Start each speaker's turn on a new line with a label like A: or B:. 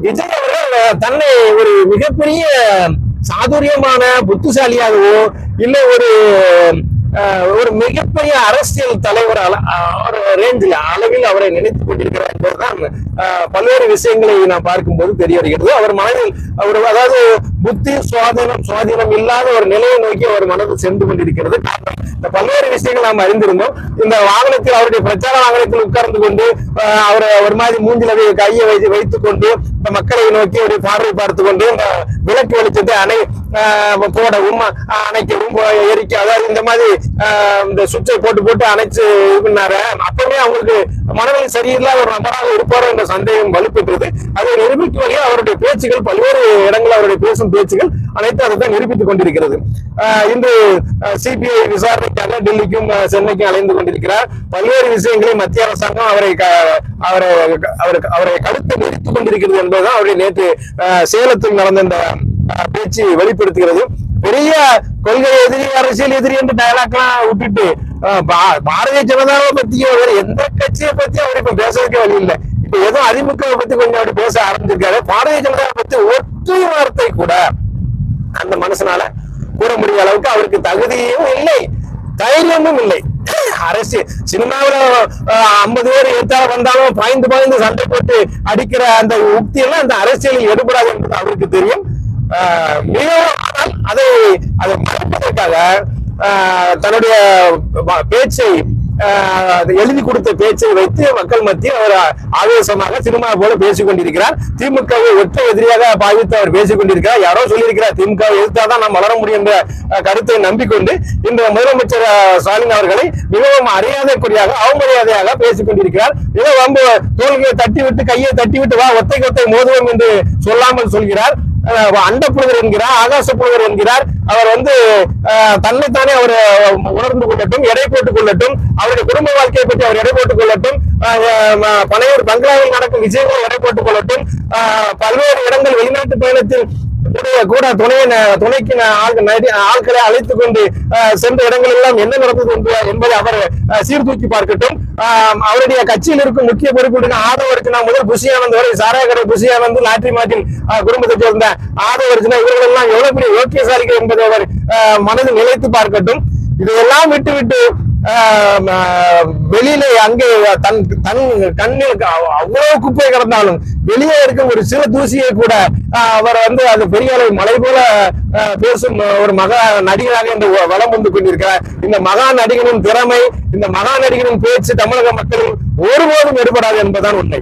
A: விஜய் அவர்கள் தன்னை ஒரு மிகப்பெரிய சாதுரியமான புத்திசாலியாகவோ இல்லை ஒரு மிகப்பெரிய அரசியல் தலைவர் ஒரு ரேஞ்சில் அளவில் அவரை நினைத்துக் கொண்டிருக்கிறார் என்பதுதான் பல்வேறு விஷயங்களை நாம் பார்க்கும்போது தெரிய வருகிறது. அவர் மனதில் அதாவது புத்தி சுவாதீனம் இல்லாத ஒரு நிலையை நோக்கி அவர் மனது சென்று கொண்டிருக்கிறது. இந்த பல்வேறு விஷயங்கள் நாம் அறிந்திருந்தோம். இந்த வாகனத்தில் அவருடைய பிரச்சார வாகனத்தில் உட்கார்ந்து கொண்டு அவரை ஒரு மாதிரி மூஞ்சில கையை வைத்துக் கொண்டு இந்த மக்களை நோக்கி ஒரு பார்வை பார்த்து கொண்டு இந்த விளக்கு வெளிச்சத்தை போடவும் அணைக்கவும் எரிக்க, அதாவது இந்த மாதிரி இந்த சுவிட்சை போட்டு அணைச்சு பண்ணாரு. அப்பவே அவங்களுக்கு மனநிலை சரியில்லாத ஒரு நபராக இருப்பாரோ என்ற சந்தேகம் வலுப்பெற்றது. அதை நிரூபிக்கும் வகையில் அவருடைய பேச்சுகள், பல்வேறு இடங்களில் அவருடைய பேசும் பேச்சுகள் அனைத்து அதை தான் நிரூபித்துக் கொண்டிருக்கிறது. இன்று சிபிஐ விசாரணைக்காக டெல்லிக்கும் சென்னைக்கும் அலைந்து கொண்டிருக்கிறார். பல்வேறு விஷயங்களை மத்திய அரசாங்கம் அவரை கடுத்து நிறுத்திக் கொண்டிருக்கிறது என்பதுதான் அவருடைய நேற்று சேலத்தில் நடந்த இந்த பேச்சு வெளிப்படுத்துகிறது. பெரிய கொள்கை எதிரி, அரசியல் எதிரி என்று டயலாக் எல்லாம் விட்டுட்டு பாரதிய ஜனதாவை பத்தியோ வேற எந்த கட்சியை பத்தி அவர் இப்ப பேசுறதுக்கே வழி இல்லை. இப்ப ஏதோ அதிமுக பத்தி கொஞ்சம் அப்படி பேச ஆரம்பிச்சிருக்காரு. பாரதிய ஜனதாவை பத்தி ஒற்றை வார்த்தை கூட அந்த மனுஷனால கூற முடிய அளவுக்கு அவருக்கு தகுதியும் இல்லை, தைரியமும் இல்லை. அரசியல் சினிமாவில 50 பேர் எத்தால வந்தாலும் பாய்ந்து சண்டை போட்டு அடிக்கிற அந்த உக்தி எல்லாம் அந்த அரசியலில் எடுபடாது என்பது அவருக்கு தெரியும். மிகவும் அதை மறைப்பதற்காக தன்னுடைய பேச்சை எழுதி கொடுத்த பேச்சை வைத்து மக்கள் மத்தியில் அவர் ஆவேசமாக சினிமா போல பேசிக் கொண்டிருக்கிறார். திமுகவை ஒற்றை எதிரியாக பாவித்து அவர் பேசிக் கொண்டிருக்கிறார். யாரோ சொல்லியிருக்கிறார் திமுகவை எதிர்த்தாதான் நாம் வளர முடியும் என்ற கருத்தை நம்பிக்கொண்டு இந்த முதலமைச்சர் ஸ்டாலின் அவர்களை மிகவும் அறியாதைக்குரியாக அவமரியாதையாக பேசிக் கொண்டிருக்கிறார். ஏதோ தோல்வியை தட்டிவிட்டு கையை தட்டிவிட்டு வா ஒத்தை மோதுவோம் என்று சொல்லாமல் சொல்கிறார். அண்டப்புழுகர் என்கிறார், ஆகாச புழுகர் என்கிறார். அவர் தன்னைத்தானே அவர் உணர்ந்து கொள்ளட்டும், எடை போட்டுக் கொள்ளட்டும், அவருடைய குடும்ப வாழ்க்கையை பற்றி அவர் எடை போட்டுக் கொள்ளட்டும், பனையூர் பங்களாவில் நடக்கும் விஷயங்களை எடை போட்டுக் கொள்ளட்டும், பல்வேறு இடங்கள் வெளிநாட்டு பயணத்தில் கூட துணைக்கு ஆட்களை அழைத்துக் கொண்டு சென்ற இடங்கள் எல்லாம் என்ன நடந்தது என்பதை அவர் சீர்தூக்கி பார்க்கட்டும். அவருடைய கட்சியில் இருக்கும் முக்கிய பொறுப்புடன் ஆதவர்ஜுனா முதல் புஷி ஆனந்த் வரை, சாராயக்கடை புஷி ஆனந்த், லாட்ரி மார்ட்டின் குடும்பத்தை சேர்ந்த ஆதவர்ஜுனா இவர்கள் எல்லாம் எவ்வளவு பெரிய யோக்கியசாலிகள் என்பதை அவர் மனதில் நிலைத்து பார்க்கட்டும். இதையெல்லாம் விட்டு வெளியில அங்கே தன் கண்ணில் அவ்வளவு குப்பை கிடந்தாலும் வெளியே இருக்கும் ஒரு சில தூசியை கூட அவர் அது பெரிய அளவு மலை போல பேசும் ஒரு மகா நடிகராக என்று வலம் வந்து கொண்டிருக்கிறார். இந்த மகா நடிகனின் திறமை, இந்த மகா நடிகனின் பேச்சு தமிழக மக்களில் ஒருபோதும் எடுபடாது என்பதுதான் உண்மை.